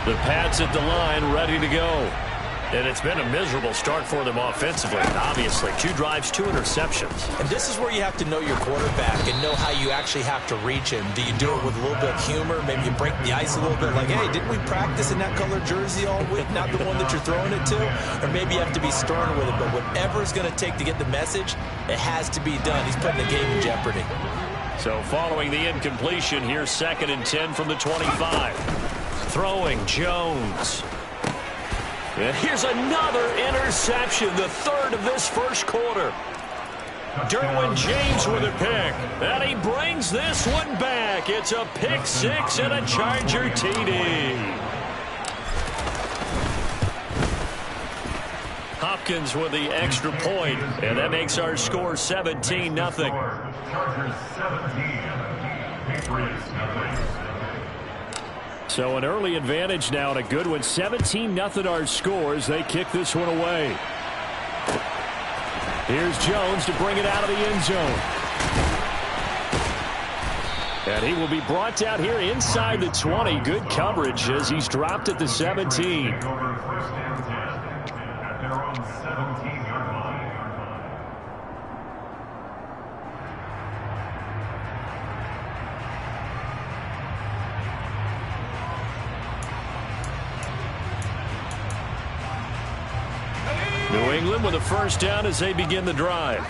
The Pats at the line, ready to go. And it's been a miserable start for them offensively. Obviously, 2 drives, 2 interceptions. And this is where you have to know your quarterback and know how you actually have to reach him. Do you do it with a little bit of humor? Maybe you break the ice a little bit like, hey, didn't we practice in that color jersey all week? Not the one that you're throwing it to? Or maybe you have to be stern with it. But whatever it's going to take to get the message, it has to be done. He's putting the game in jeopardy. So following the incompletion, here's 2nd and 10 from the 25. Throwing Jones. And here's another interception, the 3rd of this first quarter. Derwin James with a pick. And he brings this one back. It's a pick 6 and a Charger TD. Hopkins with the extra point, and that makes our score 17-0. Chargers 17, Patriots nothing. So an early advantage now and a good one. 17-0 our scores. They kick this one away. Here's Jones to bring it out of the end zone. And he will be brought down here inside the 20. Good coverage as he's dropped at the 17. New England with a first down as they begin the drive.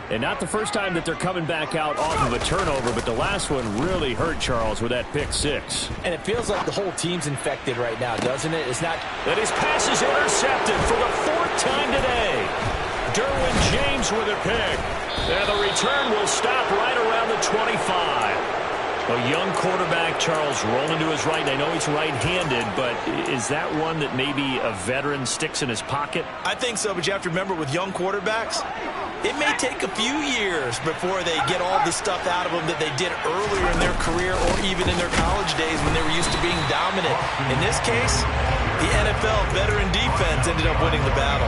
And not the first time that they're coming back out off of a turnover, but the last one really hurt Charles with that pick 6. And it feels like the whole team's infected right now, doesn't it? It's not. And his pass is intercepted for the 4th time today. Derwin James with a pick. And the return will stop right around the 25. A young quarterback, Charles, rolling to his right. I know he's right-handed, but is that one that maybe a veteran sticks in his pocket? I think so, but you have to remember with young quarterbacks, it may take a few years before they get all the stuff out of them that they did earlier in their career or even in their college days when they were used to being dominant. In this case, the NFL veteran defense ended up winning the battle.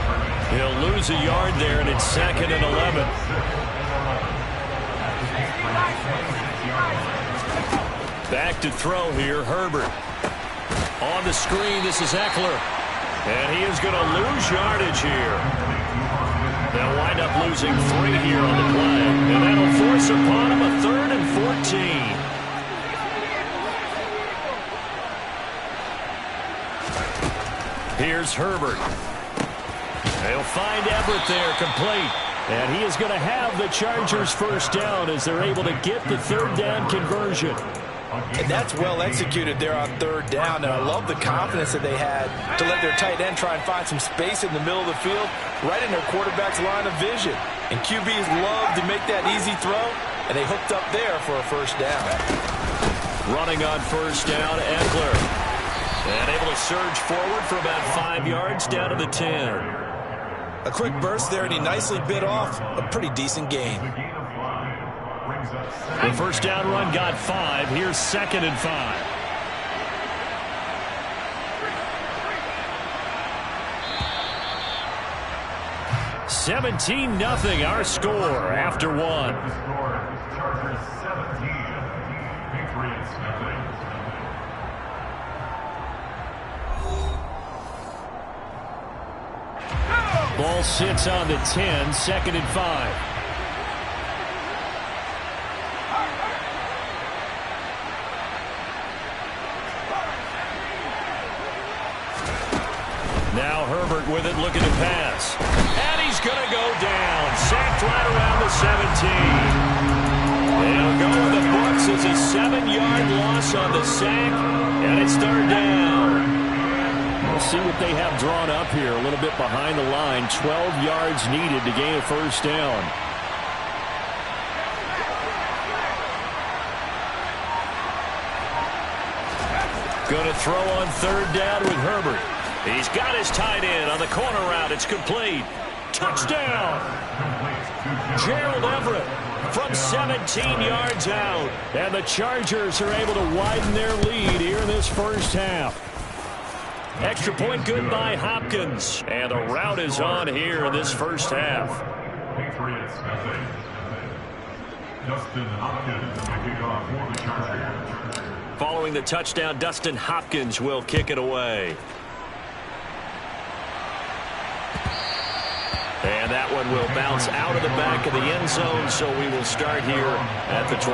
He'll lose a yard there, and it's 2nd and 11. Back to throw here, Herbert. On the screen, this is Eckler. And he is going to lose yardage here. They'll wind up losing 3 here on the play. And that'll force upon him a 3rd and 14. Here's Herbert. They'll find Everett there, complete. And he is going to have the Chargers first down as they're able to get the 3rd down conversion. And that's well executed there on 3rd down. And I love the confidence that they had to let their tight end try and find some space in the middle of the field, right in their quarterback's line of vision. And QBs love to make that easy throw, and they hooked up there for a first down. Running on first down, Eckler. And able to surge forward for about 5 yards down to the 10. A quick burst there, and he nicely bit off a pretty decent gain. The first down run got 5. Here's 2nd and 5. $17-0 our score after 1. Chargers 17, Patriots nothing. Ball sits on the 10, 2nd and 5. Now Herbert with it, looking to pass. And he's going to go down. Sacked right around the 17. They'll go with the books as a 7-yard loss on the sack. And it's 3rd down. We'll see what they have drawn up here. A little bit behind the line. 12 yards needed to gain a first down. Going to throw on 3rd down with Herbert. He's got his tight end on the corner route. It's complete. Touchdown. Gerald Everett from 17 yards out. And the Chargers are able to widen their lead here in this first half. Extra point good by Hopkins. And the route is on here in this first half. Patriots nothing. Justin Hopkins to kick off for the Chargers. Following the touchdown, Dustin Hopkins will kick it away. And that one will bounce out of the back of the end zone, so we will start here at the 25.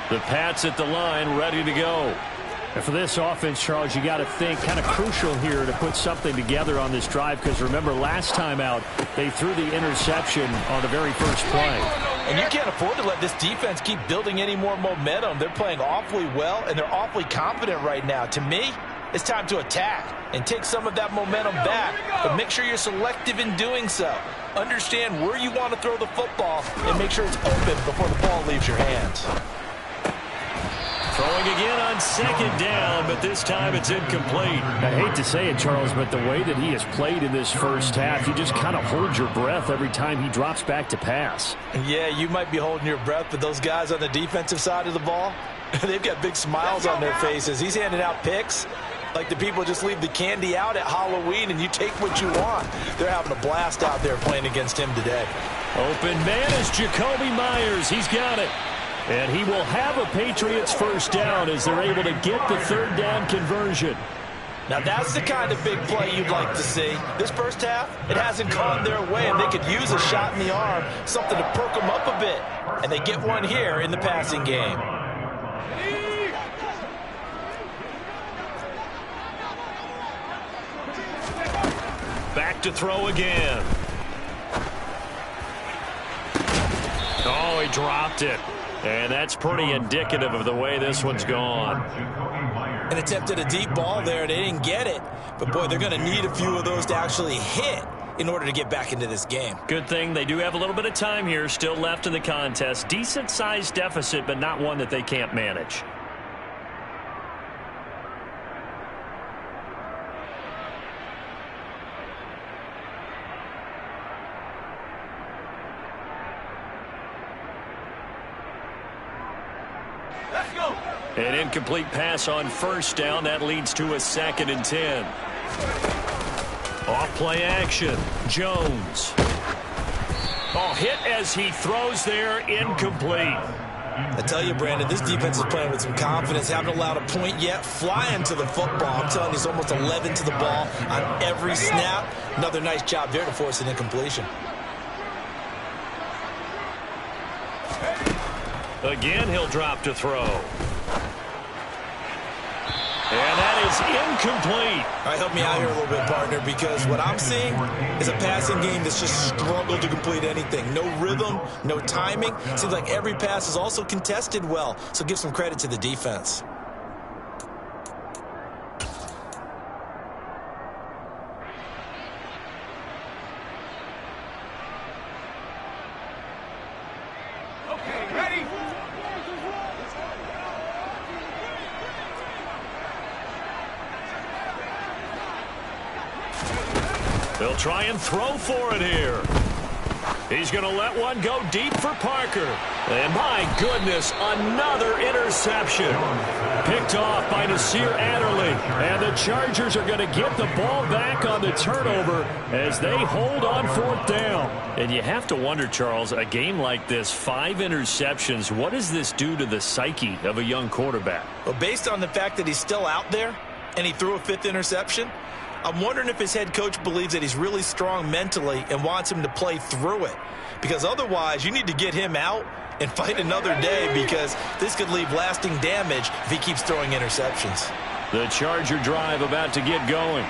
The Pats at the line, ready to go. And for this offense, Charles, you got to think kind of crucial here to put something together on this drive, because remember last time out they threw the interception on the very first play. And you can't afford to let this defense keep building any more momentum. They're playing awfully well, and they're awfully confident right now. To me, it's time to attack and take some of that momentum back, but make sure you're selective in doing so. Understand where you want to throw the football and make sure it's open before the ball leaves your hands. Throwing again on second down, but this time it's incomplete. I hate to say it, Charles, but the way that he has played in this first half, you just kind of hold your breath every time he drops back to pass. Yeah, you might be holding your breath, but those guys on the defensive side of the ball, they've got big smiles on their faces. He's handing out picks like the people just leave the candy out at Halloween and you take what you want. They're having a blast out there playing against him today. Open man is Jakobi Meyers. He's got it. And he will have a Patriots first down as they're able to get the third down conversion. Now that's the kind of big play you'd like to see. This first half, it hasn't gone their way, and they could use a shot in the arm, something to perk them up a bit. And they get one here in the passing game. Back to throw again. Oh, he dropped it. And that's pretty indicative of the way this one's gone. An attempt at a deep ball there. They didn't get it. But, boy, they're going to need a few of those to actually hit in order to get back into this game. Good thing they do have a little bit of time here still left in the contest. Decent-sized deficit, but not one that they can't manage. An incomplete pass on first down. That leads to a 2nd and 10. Off play action. Jones. Oh, hit as he throws there. Incomplete. I tell you, Brandon, this defense is playing with some confidence. Haven't allowed a point yet. Flying to the football. I'm telling you, it's almost 11 to the ball on every snap. Another nice job there to force an incompletion. Again, he'll drop to throw. And that is incomplete. All right, help me out here a little bit, partner, because what I'm seeing is a passing game that's just struggled to complete anything. No rhythm, no timing. Seems like every pass is also contested well, so give some credit to the defense. They'll try and throw for it here. He's going to let one go deep for Parker. And my goodness, another interception. Picked off by Nasir Adderley. And the Chargers are going to get the ball back on the turnover as they hold on 4th down. And you have to wonder, Charles, a game like this, 5 interceptions, what does this do to the psyche of a young quarterback? Well, based on the fact that he's still out there and he threw a 5th interception, I'm wondering if his head coach believes that he's really strong mentally and wants him to play through it. Because otherwise, you need to get him out and fight another day, because this could leave lasting damage if he keeps throwing interceptions. The Charger drive about to get going.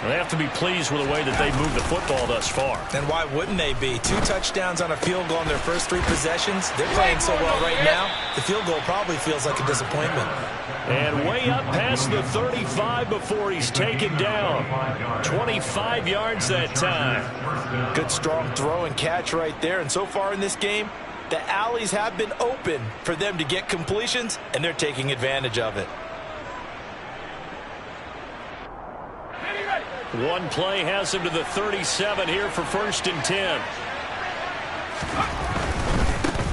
They have to be pleased with the way that they've moved the football thus far. And why wouldn't they be? 2 touchdowns on a field goal in their first 3 possessions. They're playing so well right now, the field goal probably feels like a disappointment. And way up past the 35 before he's taken down. 25 yards that time. Good strong throw and catch right there. And so far in this game, the alleys have been open for them to get completions, and they're taking advantage of it. One play has him to the 37 here for 1st and 10.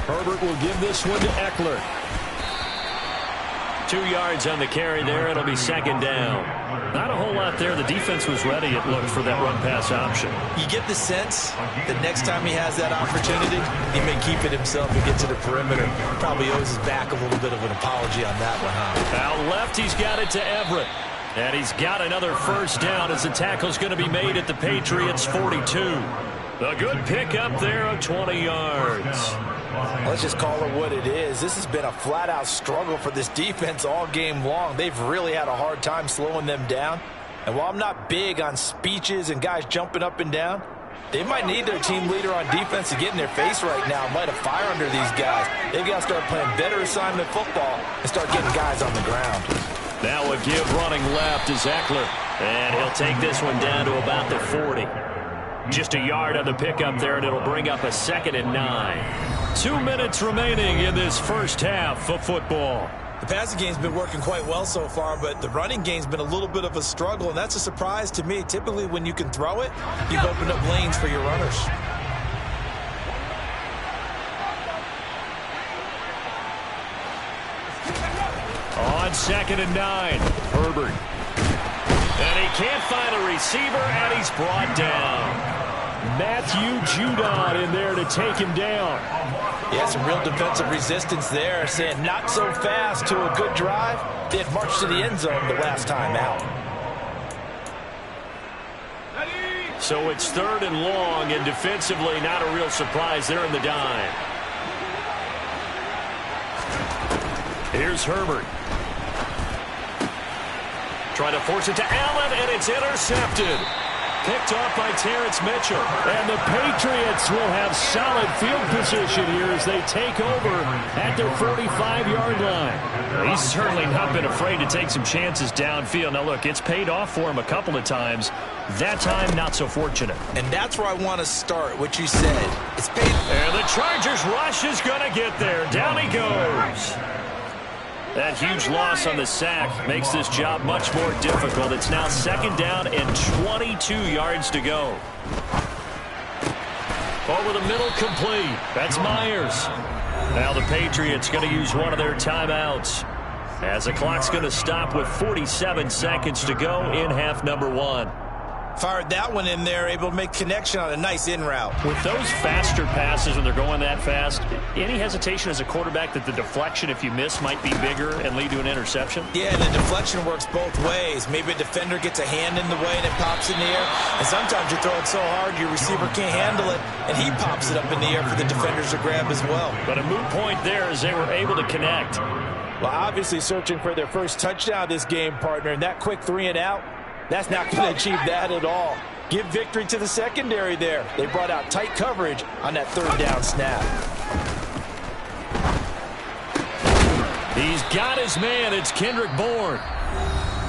Herbert will give this one to Eckler. 2 yards on the carry there. It'll be 2nd down. Not a whole lot there. The defense was ready, it looked, for that run-pass option. You get the sense that next time he has that opportunity, he may keep it himself and get to the perimeter. Probably owes his back a little bit of an apology on that one, huh? Out left, he's got it to Everett. And he's got another first down as the tackle's going to be made at the Patriots' 42. A good pickup there of 20 yards. Let's just call it what it is. This has been a flat-out struggle for this defense all game long. They've really had a hard time slowing them down. And while I'm not big on speeches and guys jumping up and down, they might need their team leader on defense to get in their face right now, light a fire under these guys. They've got to start playing better assignment football and start getting guys on the ground. Now a give running left is Eckler. And he'll take this one down to about the 40. Just a yard on the pickup there, and it'll bring up a 2nd and 9. 2 minutes remaining in this first half of football. The passing game's been working quite well so far, but the running game's been a little bit of a struggle, and that's a surprise to me. Typically, when you can throw it, you've opened up lanes for your runners. On 2nd and 9, Herbert. And he can't find a receiver, and he's brought down. Matthew Judon in there to take him down. Yeah, some real defensive resistance there, saying not so fast to a good drive. They had marched to the end zone the last time out. So it's 3rd and long, and defensively not a real surprise there in the dime. Here's Herbert. Trying to force it to Allen, and it's intercepted. Picked off by Terrence Mitchell. And the Patriots will have solid field position here as they take over at their 45-yard line. He's certainly not been afraid to take some chances downfield. Now, look, it's paid off for him a couple of times. That time, not so fortunate. And that's where I want to start, what you said. It's paid. And the Chargers rush is going to get there. Down he goes. That huge loss on the sack makes this job much more difficult. It's now 2nd down and 22 yards to go. Over the middle, complete. That's Myers. Now the Patriots going to use one of their timeouts, as the clock's going to stop with 47 seconds to go in half number 1. Fired that one in there, able to make connection on a nice in route. With those faster passes when they're going that fast, any hesitation as a quarterback that the deflection, if you miss, might be bigger and lead to an interception? Yeah, and the deflection works both ways. Maybe a defender gets a hand in the way and it pops in the air. And sometimes you throw it so hard your receiver can't handle it, and he pops it up in the air for the defenders to grab as well. But a moot point there as they were able to connect. Well, obviously searching for their first touchdown this game, partner, and that quick 3 and out, that's not going to achieve that at all. Give victory to the secondary there. They brought out tight coverage on that 3rd down snap. He's got his man. It's Kendrick Bourne.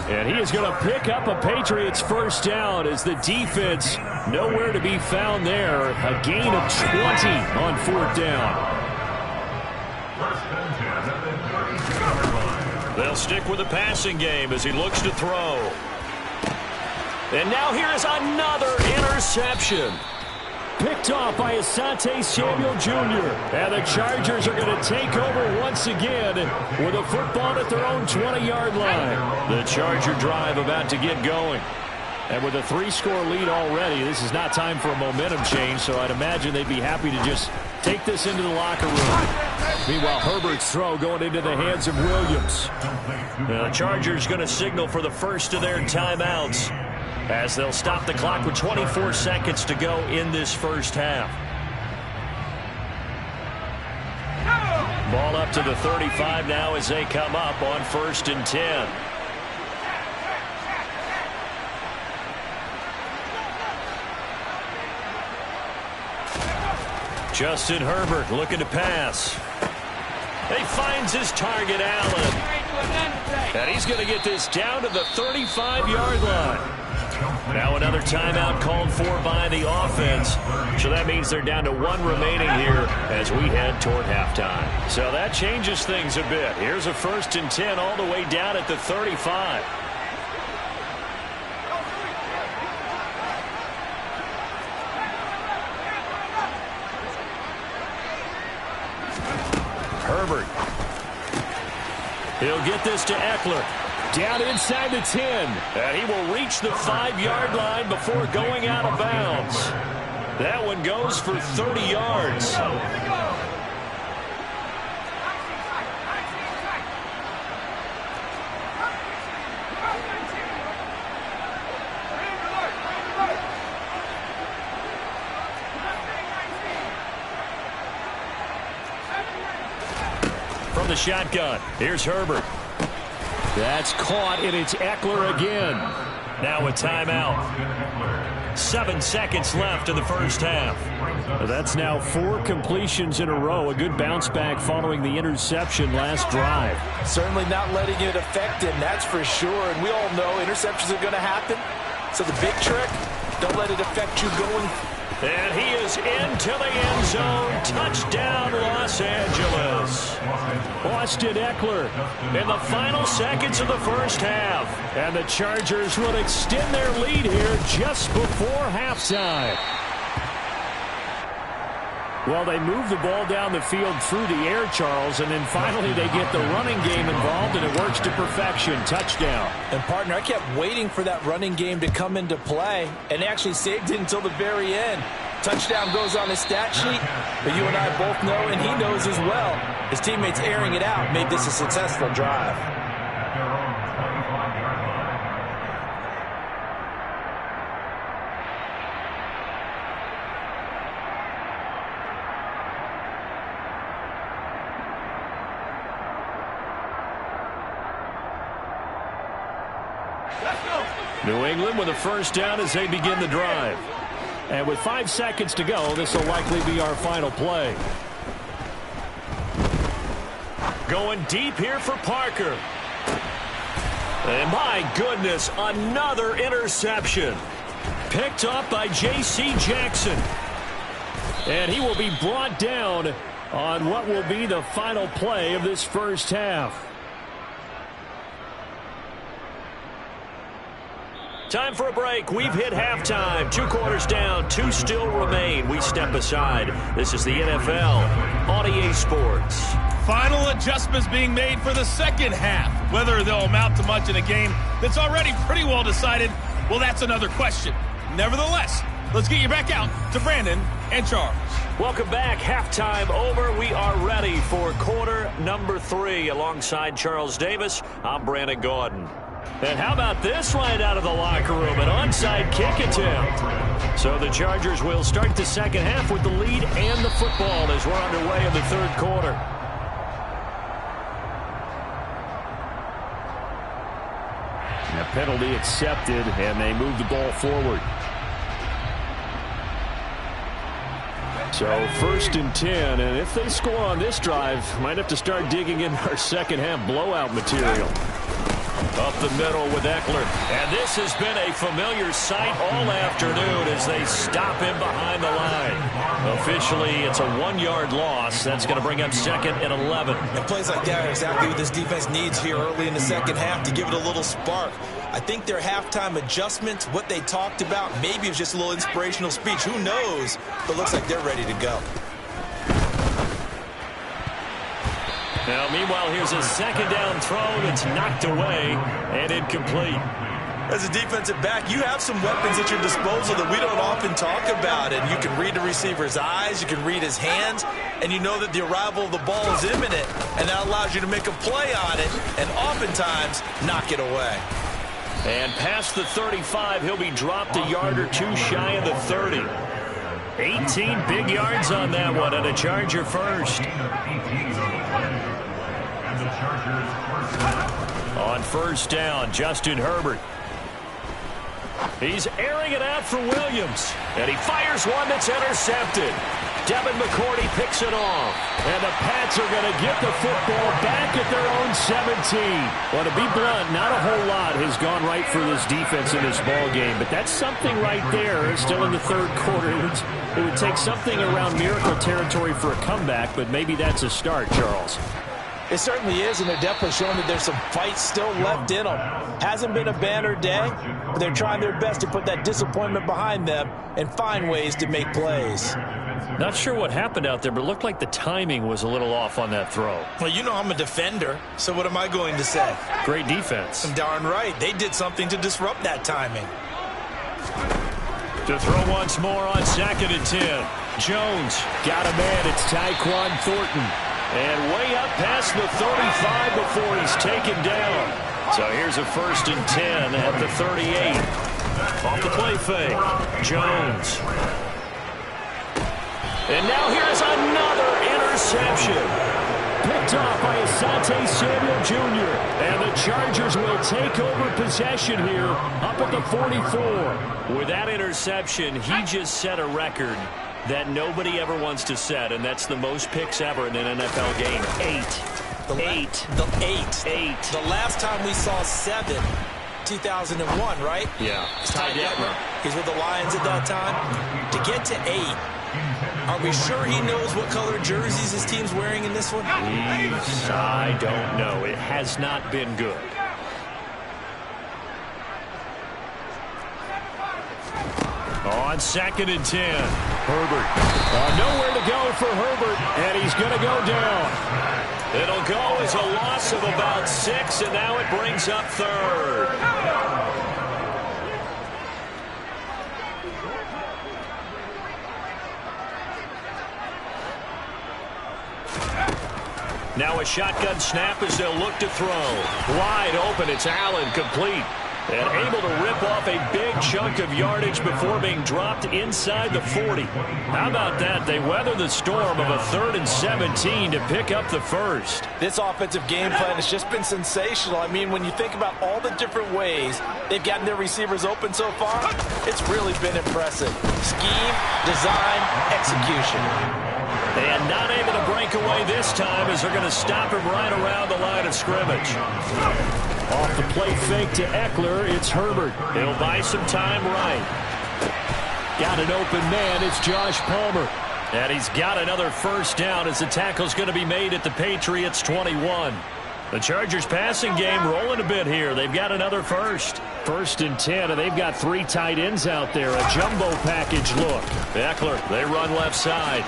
And he is going to pick up a Patriots first down as the defense nowhere to be found there. A gain of 20 on 4th down. They'll stick with the passing game as he looks to throw. And now here is another interception. Picked off by Asante Samuel Jr. And the Chargers are going to take over once again with a football at their own 20-yard line. The Charger drive about to get going. And with a 3-score lead already, this is not time for a momentum change, so I'd imagine they'd be happy to just take this into the locker room. Meanwhile, Herbert's throw going into the hands of Williams. The Chargers going to signal for the first of their timeouts, as they'll stop the clock with 24 seconds to go in this first half. Ball up to the 35 now as they come up on 1st and 10. Justin Herbert looking to pass. He finds his target, Allen. And he's going to get this down to the 35-yard line. Now another timeout called for by the offense. So that means they're down to 1 remaining here as we head toward halftime. So that changes things a bit. Here's a 1st and 10 all the way down at the 35. Herbert. He'll get this to Eckler. Down inside the 10. And he will reach the 5-yard line before going out of bounds. That one goes for 30 yards. From the shotgun, here's Herbert. That's caught, and it's Eckler again. Now a timeout. 7 seconds left in the first half. That's now 4 completions in a row. A good bounce back following the interception last drive. Certainly not letting it affect him, that's for sure. And we all know interceptions are going to happen. So the big trick, don't let it affect you going. And he is into the end zone. Touchdown, Los Angeles. Austin Eckler in the final seconds of the first half. And the Chargers will extend their lead here just before halftime. Well, they move the ball down the field through the air, Charles, and then finally they get the running game involved, and it works to perfection. Touchdown. And, partner, I kept waiting for that running game to come into play, and they actually saved it until the very end. Touchdown goes on his stat sheet, but you and I both know, and he knows as well, his teammates airing it out made this a successful drive. New England with a first down as they begin the drive. And with 5 seconds to go, this will likely be our final play. Going deep here for Parker. And my goodness, another interception. Picked up by J.C. Jackson. And he will be brought down on what will be the final play of this first half. Time for a break. We've hit halftime. 2 quarters down. 2 still remain. We step aside. This is the NFL on EA Sports. Final adjustments being made for the second half. Whether they'll amount to much in a game that's already pretty well decided, well, that's another question. Nevertheless, let's get you back out to Brandon and Charles. Welcome back. Halftime over. We are ready for quarter number 3. Alongside Charles Davis, I'm Brandon Gaudin. And how about this right out of the locker room? An onside kick attempt. So the Chargers will start the second half with the lead and the football as we're underway in the third quarter. A penalty accepted, and they move the ball forward. So 1st and 10, and if they score on this drive, might have to start digging in our second half blowout material. Up the middle with Eckler. And this has been a familiar sight all afternoon as they stop him behind the line. Officially, it's a 1-yard loss. That's going to bring up 2nd and 11. And plays like that are exactly what this defense needs here early in the second half to give it a little spark. I think their halftime adjustments, what they talked about, maybe it was just a little inspirational speech. Who knows? But looks like they're ready to go. Now, meanwhile, here's a second down throw that's knocked away and incomplete. As a defensive back, you have some weapons at your disposal that we don't often talk about. And you can read the receiver's eyes, you can read his hands, and you know that the arrival of the ball is imminent. And that allows you to make a play on it and oftentimes knock it away. And past the 35, he'll be dropped a yard or 2 shy of the 30. 18 big yards on that one, and a Charger first. On first down, Justin Herbert. He's airing it out for Williams. And he fires one that's intercepted. Devin McCourty picks it off. And the Pats are going to get the football back at their own 17. Well, to be blunt, not a whole lot has gone right for this defense in this ball game, but that's something right there. Still in the third quarter. It would take something around miracle territory for a comeback, but maybe that's a start, Charles. It certainly is, and they're definitely showing that there's some fight still left in them. Hasn't been a banner day, but they're trying their best to put that disappointment behind them and find ways to make plays. Not sure what happened out there, but it looked like the timing was a little off on that throw. Well, you know I'm a defender, so what am I going to say? Great defense. Darn right. They did something to disrupt that timing. To throw once more on 2nd and 10. Jones got a man. It's Tyquan Thornton. And way up past the 35 before he's taken down. So here's a 1st and 10 at the 38. Off the play fake. Jones. And now here's another interception. Picked off by Asante Samuel Jr. And the Chargers will take over possession here up at the 44. With that interception, he just set a record that nobody ever wants to set, and that's the most picks ever in an NFL game. 8. The last time we saw 7, 2001, right? Yeah. Ty Detmer. He's with the Lions at that time. To get to 8, are we sure he knows what color jerseys his team's wearing in this one? I don't know. It has not been good. On 2nd and 10, Herbert. Nowhere to go for Herbert, and he's going to go down. It'll go as a loss of about 6, and now it brings up 3rd. Now a shotgun snap as they'll look to throw. Wide open, it's Allen, complete. And able to rip off a big chunk of yardage before being dropped inside the 40. How about that? They weather the storm of a 3rd and 17 to pick up the 1st. This offensive game plan has just been sensational. I mean, when you think about all the different ways they've gotten their receivers open so far, it's really been impressive. Scheme, design, execution. And not able to break away this time as they're going to stop him right around the line of scrimmage. Off the play fake to Eckler, it's Herbert. He'll buy some time right. Got an open man, it's Josh Palmer. And he's got another 1st down as the tackle's going to be made at the Patriots 21. The Chargers passing game rolling a bit here. They've got another 1st. 1st and 10, and they've got 3 tight ends out there. A jumbo package look. Eckler, they run left side.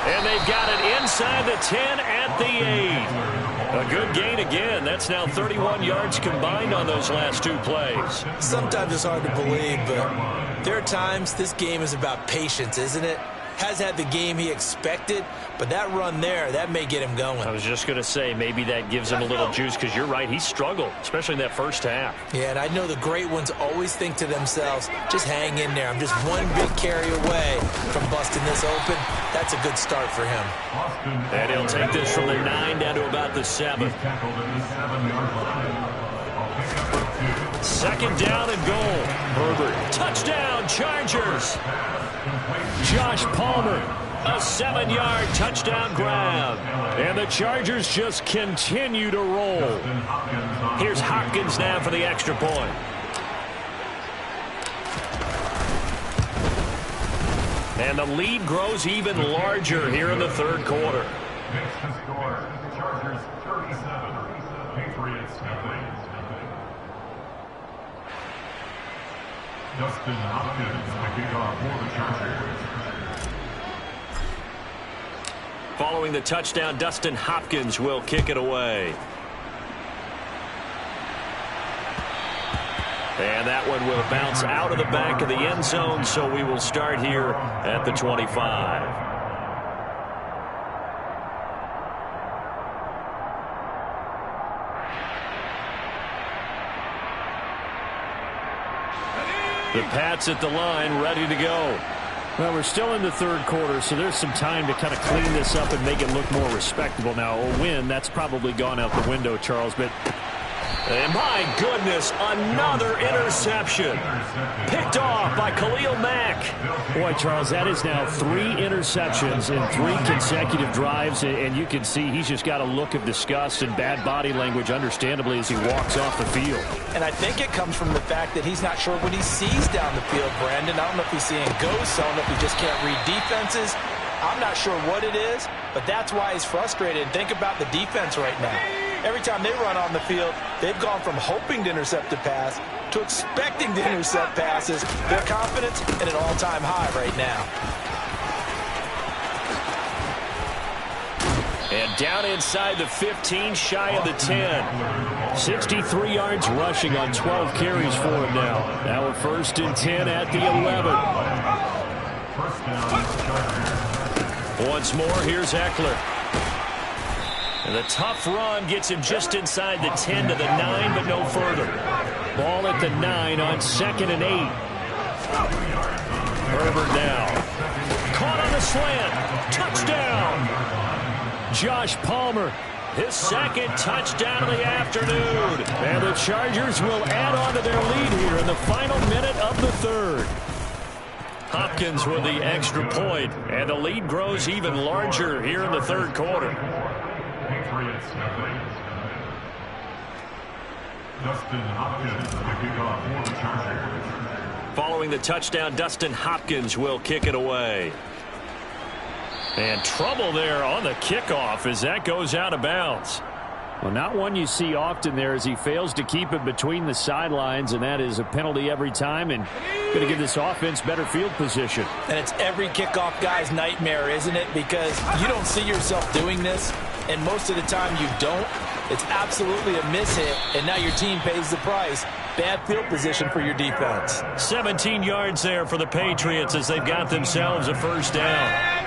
And they've got it inside the 10 at the 8. A good gain again. That's now 31 yards combined on those last 2 plays. Sometimes it's hard to believe, but there are times this game is about patience, isn't it? Has had the game he expected, but that run there, that may get him going. I was just going to say, maybe that gives him a little juice, because you're right, he struggled, especially in that 1st half. Yeah, and I know the great ones always think to themselves, just hang in there. I'm just one big carry away from busting this open. That's a good start for him. And he'll take this from the 9 down to about the 7. 2nd down and goal. Herbert. Touchdown, Chargers. Josh Palmer, a 7-yard touchdown grab. And the Chargers just continue to roll. Here's Hopkins now for the extra point. And the lead grows even larger here in the 3rd quarter. Next to score, Chargers 37, Patriots nothing. Dustin Hopkins the kickoff for the Chargers. Following the touchdown, Dustin Hopkins will kick it away. And that one will bounce out of the back of the end zone, so we will start here at the 25. The Pats at the line, ready to go. Well, we're still in the 3rd quarter, so there's some time to kind of clean this up and make it look more respectable. Now, a win, that's probably gone out the window, Charles, but... And my goodness, another interception. Picked off by Khalil Mack. Boy, Charles, that is now 3 interceptions in 3 consecutive drives, and you can see he's just got a look of disgust and bad body language, understandably, as he walks off the field. And I think it comes from the fact that he's not sure what he sees down the field, Brandon. I don't know if he's seeing ghosts. I don't know if he just can't read defenses. I'm not sure what it is, but that's why he's frustrated. And think about the defense right now. Every time they run on the field, they've gone from hoping to intercept a pass to expecting to intercept passes. Their confidence at an all-time high right now. And down inside the 15, shy of the 10. 63 yards rushing on 12 carries for him now. Now a 1st and 10 at the 11. Once more, here's Eckler. And the tough run gets him just inside the 10 to the 9, but no further. Ball at the 9 on 2nd and 8. Herbert now. Caught on the slant. Touchdown. Josh Palmer, his 2nd touchdown of the afternoon. And the Chargers will add on to their lead here in the final minute of the 3rd. Hopkins with the extra point, and the lead grows even larger here in the 3rd quarter. Dustin Hopkins to kick off for the Chargers. Following the touchdown, Dustin Hopkins will kick it away. And trouble there on the kickoff as that goes out of bounds. Well, not one you see often there as he fails to keep it between the sidelines, and that is a penalty every time and going to give this offense better field position. And it's every kickoff guy's nightmare, isn't it? Because you don't see yourself doing this, and most of the time you don't. It's absolutely a mishit, and now your team pays the price. Bad field position for your defense. 17 yards there for the Patriots as they've got themselves a 1st down.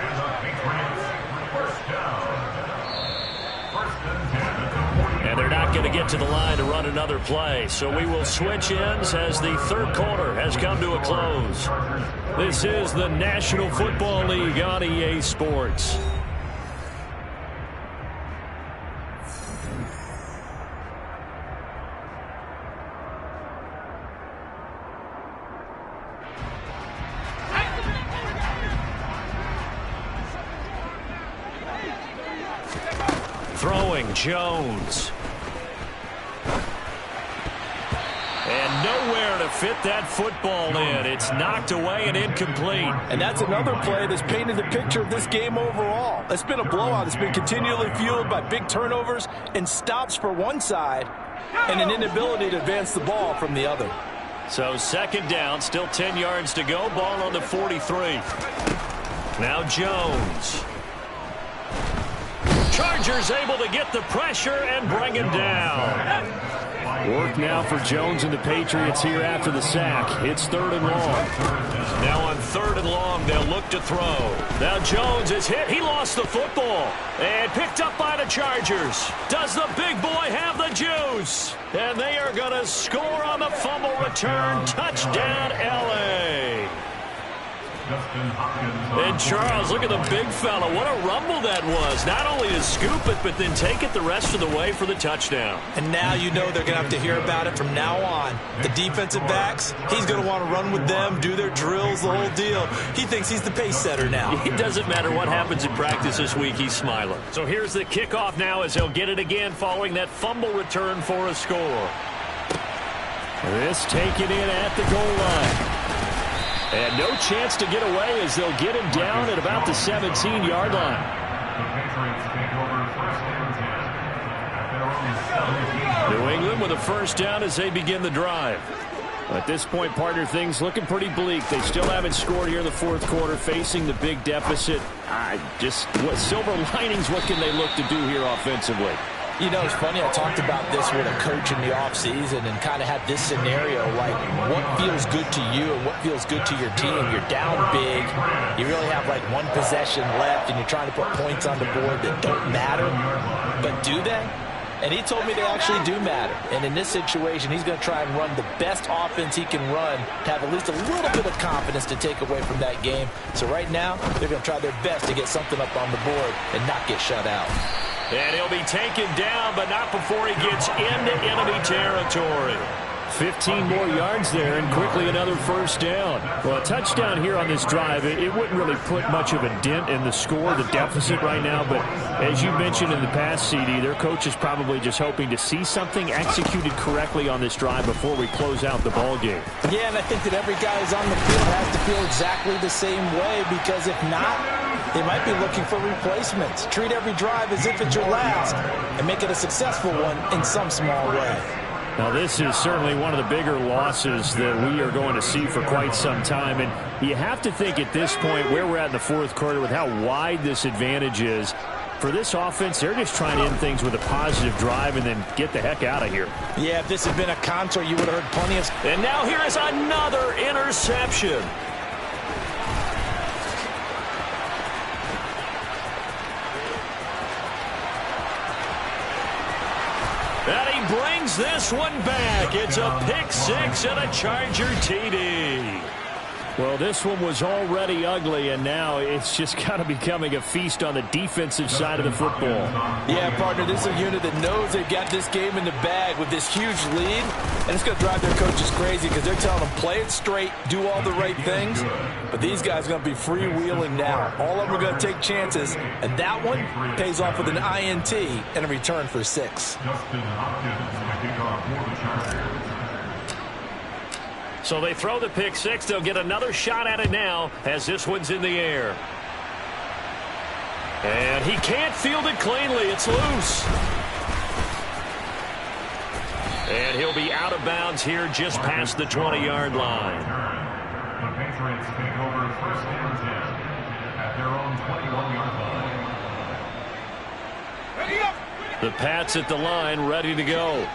And they're not going to get to the line to run another play. So we will switch ends as the 3rd quarter has come to a close. This is the National Football League on EA Sports. Throwing Jones. And nowhere to fit that football in. It's knocked away and incomplete. And that's another play that's painted the picture of this game overall. It's been a blowout. It's been continually fueled by big turnovers and stops for one side and an inability to advance the ball from the other. So 2nd down, still 10 yards to go. Ball on the 43. Now Jones. Chargers able to get the pressure and bring him down. Work now for Jones and the Patriots here after the sack. It's 3rd and long. Now on 3rd and long, they'll look to throw. Now Jones is hit. He lost the football. And picked up by the Chargers. Does the big boy have the juice? And they are going to score on the fumble return. Touchdown, L.A. And Charles, look at the big fella. What a rumble that was. Not only to scoop it, but then take it the rest of the way for the touchdown. And now you know they're going to have to hear about it from now on. The defensive backs, he's going to want to run with them, do their drills, the whole deal. He thinks he's the pace setter now. It doesn't matter what happens in practice this week, he's smiling. So here's the kickoff now as they'll get it again following that fumble return for a score. This taken in at the goal line. And no chance to get away as they'll get him down at about the 17-yard line. New England with a 1st down as they begin the drive. At this point, partner, things looking pretty bleak. They still haven't scored here in the 4th quarter, facing the big deficit. Just what silver linings, what can they look to do here offensively? You know, it's funny, I talked about this with a coach in the offseason and kind of had this scenario, like what feels good to you and what feels good to your team. You're down big, you really have like one possession left, and you're trying to put points on the board that don't matter. But do they? And he told me they actually do matter. And in this situation, he's going to try and run the best offense he can run to have at least a little bit of confidence to take away from that game. So right now, they're going to try their best to get something up on the board and not get shut out. And he'll be taken down, but not before he gets into enemy territory. 15 more yards there, and quickly another 1st down. Well, a touchdown here on this drive, it wouldn't really put much of a dent in the score, the deficit right now. But as you mentioned in the past, CD, their coach is probably just hoping to see something executed correctly on this drive before we close out the ball game. Yeah, and I think that every guy who's on the field has to feel exactly the same way, because if not, they might be looking for replacements. Treat every drive as if it's your last and make it a successful one in some small way. Now, this is certainly one of the bigger losses that we are going to see for quite some time. And you have to think at this point where we're at in the 4th quarter with how wide this advantage is, for this offense, they're just trying to end things with a positive drive and then get the heck out of here. Yeah, if this had been a concert, you would have heard plenty of... And now here is another interception. And he brings this one back. It's a pick six and a Charger TD. Well, this one was already ugly, and now it's just kind of becoming a feast on the defensive side of the football. Yeah, partner, this is a unit that knows they've got this game in the bag with this huge lead, and it's going to drive their coaches crazy because they're telling them play it straight, do all the right things, but these guys are going to be freewheeling now. All of them are going to take chances, and that one pays off with an INT and a return for 6. Justin Hopkins, the kickoff for the Chargers. So they throw the pick six. They'll get another shot at it now as this one's in the air. And he can't field it cleanly. It's loose. And he'll be out of bounds here just past the 20-yard line. The Patriots take over first and 10 at their own 21-yard line. The Pats at the line, ready to go.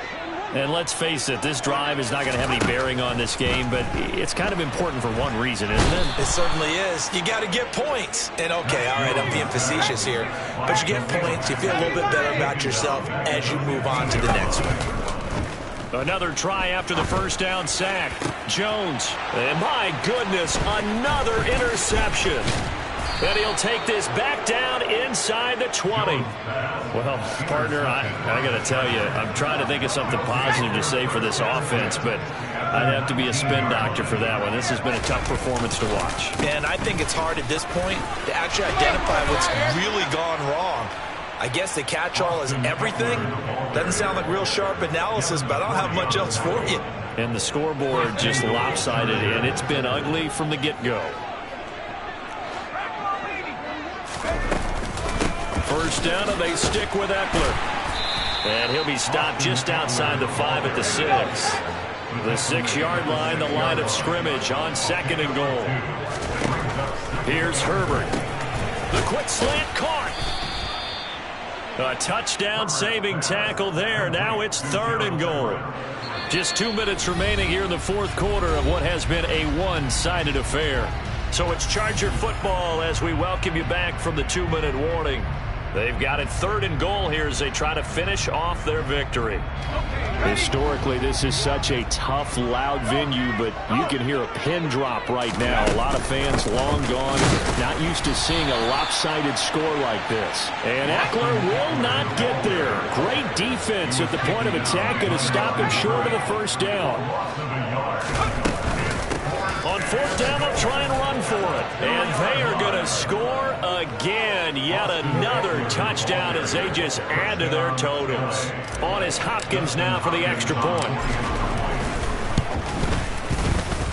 And let's face it, this drive is not going to have any bearing on this game, but it's kind of important for one reason, isn't it? It certainly is. You got to get points. And, okay, all right, I'm being facetious here. But you get points, you feel a little bit better about yourself as you move on to the next one. Another try after the first down sack. Jones. And my goodness, another interception. And he'll take this back down inside the 20. Well, partner, I got to tell you, I'm trying to think of something positive to say for this offense, but I'd have to be a spin doctor for that one. This has been a tough performance to watch. And I think it's hard at this point to actually identify what's really gone wrong. I guess the catch-all is everything. Doesn't sound like real sharp analysis, but I don't have much else for you. And the scoreboard just lopsided, and it's been ugly from the get-go. First down, and they stick with Eckler. And he'll be stopped just outside the 5 at the 6. The 6-yard line, the line of scrimmage on 2nd and goal. Here's Herbert. The quick slant caught. A touchdown-saving tackle there. Now it's 3rd and goal. Just 2 minutes remaining here in the 4th quarter of what has been a one-sided affair. So it's Charger football as we welcome you back from the 2-minute warning. They've got it 3rd and goal here as they try to finish off their victory. Historically, this is such a tough, loud venue, but you can hear a pin drop right now. A lot of fans long gone, not used to seeing a lopsided score like this. And Eckler will not get there. Great defense at the point of attack, going to stop him short of the first down. On 4th down, they'll try and run for it. And they are going to score again. Yet another touchdown as they just add to their totals. On is Hopkins now for the extra point.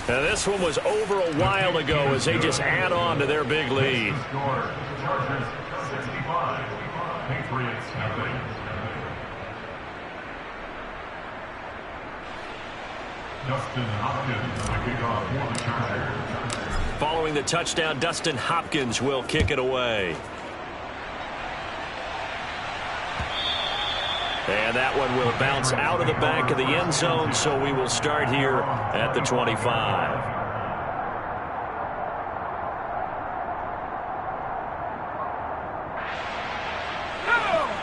Now this one was over a while ago as they just add on to their big lead. Chargers 65, Patriots 30. Justin Hopkins, the kickoff for the Chargers. Following the touchdown, Dustin Hopkins will kick it away. And that one will bounce out of the back of the end zone, so we will start here at the 25.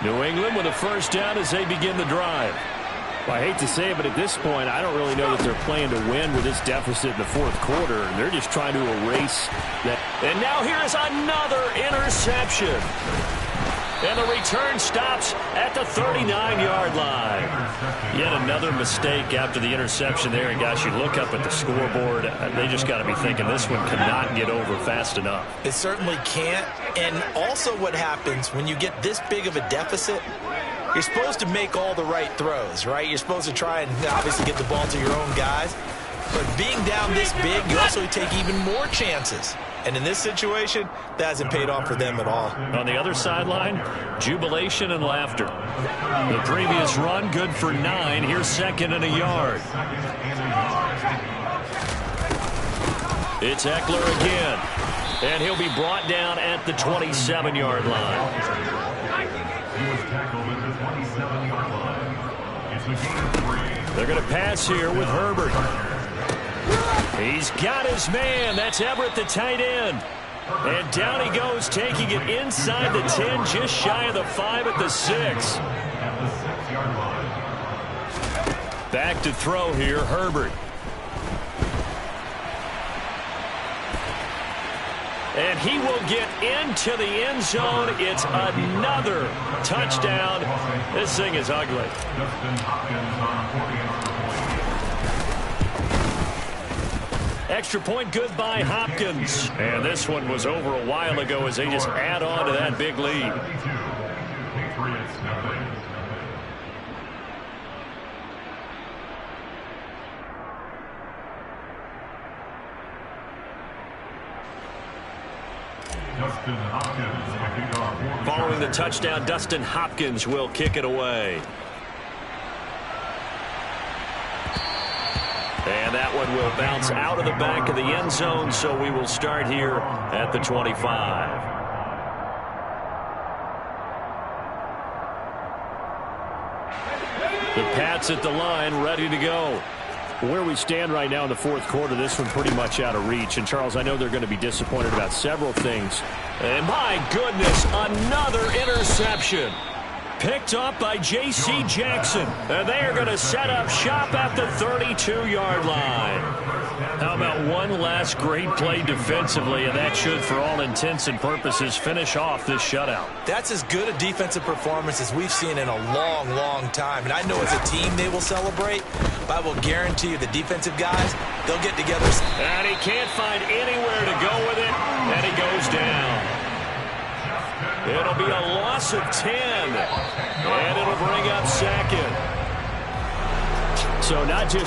New England with a first down as they begin the drive. Well, I hate to say it, but at this point, I don't really know that they're playing to win with this deficit in the 4th quarter. They're just trying to erase that. And now here is another interception. And the return stops at the 39-yard line. Yet another mistake after the interception there. And, guys, you look up at the scoreboard, they just got to be thinking this one cannot get over fast enough. It certainly can't. And also what happens when you get this big of a deficit, you're supposed to make all the right throws, right? You're supposed to try and obviously get the ball to your own guys. But being down this big, you also take even more chances. And in this situation, that hasn't paid off for them at all. On the other sideline, jubilation and laughter. The previous run, good for 9. Here's 2nd and a yard. It's Eckler again. And he'll be brought down at the 27-yard line. the 27-yard line. It's a gain of 3. They're going to pass here with Herbert. He's got his man. That's Everett, the tight end. And down he goes, taking it inside the 10, just shy of the 5 at the 6. At the 6-yard line. Back to throw here, Herbert. And he will get into the end zone. It's another touchdown. This thing is ugly. Dustin Hopkins on 40-yard line. Extra point good by Hopkins. And this one was over a while ago as they just add on to that big lead. 72. Patriots nothing. Dustin Hopkins kicking off. Following the touchdown, Dustin Hopkins will kick it away. And that one will bounce out of the back of the end zone, so we will start here at the 25. The Pats at the line, ready to go. Where we stand right now in the fourth quarter, this one pretty much out of reach. And, Charles, I know they're going to be disappointed about several things. And, my goodness, another interception. Picked up by J.C. Jackson. And they are going to set up shop at the 32-yard line. How about one last great play defensively, and that should, for all intents and purposes, finish off this shutout. That's as good a defensive performance as we've seen in a long, long time. And I know as a team they will celebrate, but I will guarantee you the defensive guys, they'll get together. And he can't find anywhere to go with it, and he goes down. It'll be a loss of 10, and it'll bring up second. So not just